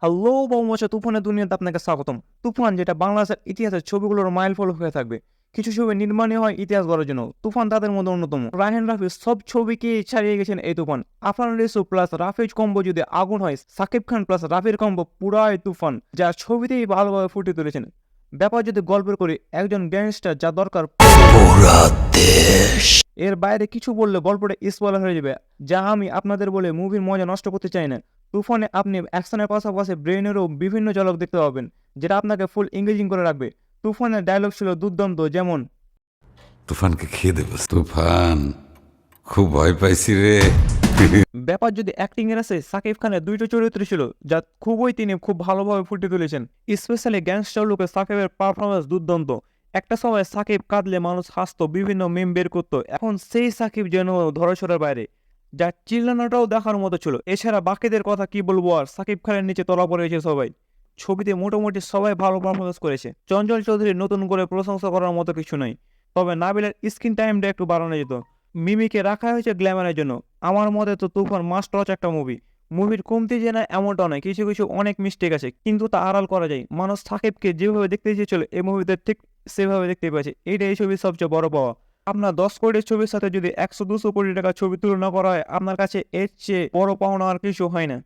Hello Bangabandhu তুফানের দুনিয়াতে আপনাকে স্বাগতম। তুফান যেটা বাংলাদেশের ইতিহাসের ছবিগুলোর মাইলফলক হয়ে থাকবে। কিছু ছবি নির্মাণই হয় ইতিহাস গড়ার জন্য। তুফান তাদের মধ্যে অন্যতম। রায়হান রাফি সব ছবিকে ছাড়িয়ে গেছেন এই তুফান। আফরান রেসু প্লাস রাফিজ কম্বো যদি আগুন হয়, সাকিব খান প্লাস রাফির কম্বো পুরাই তুফান, যা ছবিতেই ভালোভাবে ফুটিয়ে তুলেছেন। ব্যাপার যদি গল্পের করি, একজন গ্যাংস্টার যা দরকার এর বাইরে কিছু বললে গল্পটা স্পয়লার হয়ে যাবে, যা আমি আপনাদের বলে মুভির মজা নষ্ট করতে চাই না। তুফানে আপনি অ্যাকশনের পাশাপাশি ব্রেনেরও বিভিন্ন ঝলক দেখতে পাবেন, যেটা আপনাকে ফুল এঙ্গেজিং করে রাখবে। তুফানের ডায়লগ ছিল দুর্দান্ত, যেমন তুফানকে খেয়ে দেবো। তুফান, খুব ভয় পাইছি রে। ব্যাপার যদি অ্যাক্টিং এর আছে, সাকিব খানের দুইটা চরিত্র ছিল যা তিনি খুব ভালোভাবে ফুটিয়ে তুলেছেন। স্পেশালি গ্যাংস্টার লুকে সাকিবের পারফরমেন্স দুর্দান্ত। একটা সময় সাকিব কাঁদলে মানুষ হাসতো, বিভিন্ন মিম বের করতো। এখন সেই সাকিব যেন ধরাছোঁয়ার বাইরে, যা চিল্লানোটাও দেখার মতো ছিল। এছাড়া বাকিদের কথা কি বলবো, আর সাকিব খানের নিচে তলা পড়েছে সবাই। ছবিতে মোটামুটি সবাই ভালো পারফরমেন্স করেছে। চঞ্চল চৌধুরী নতুন করে প্রশংসা করার মতো কিছু নাই, তবে নাবিলের স্ক্রিন টাইমটা একটু বাড়ানো যেত। মিমিকে রাখা হয়েছে গ্ল্যামারের জন্য। আমার মতে তো তুফান মাস্ট ওয়াচ একটা মুভি। মুভির কমতি যে না এমনটা নয়, কিছু কিছু অনেক মিস্টেক আছে, কিন্তু তা আড়াল করা যায়। মানুষ সাকিবকে যেভাবে দেখতে চেয়েছিল এই মুভিতে ঠিক সেভাবে দেখতে পাচ্ছে। এইটা এই ছবির সবচেয়ে বড় পাওয়া। আপনার 10 কোটির ছবির সাথে যদি 100-200 কোটি টাকার ছবি তুলনা করা হয়, আপনার কাছে এর চেয়ে বড় পাওনা আর কিছু হয় না।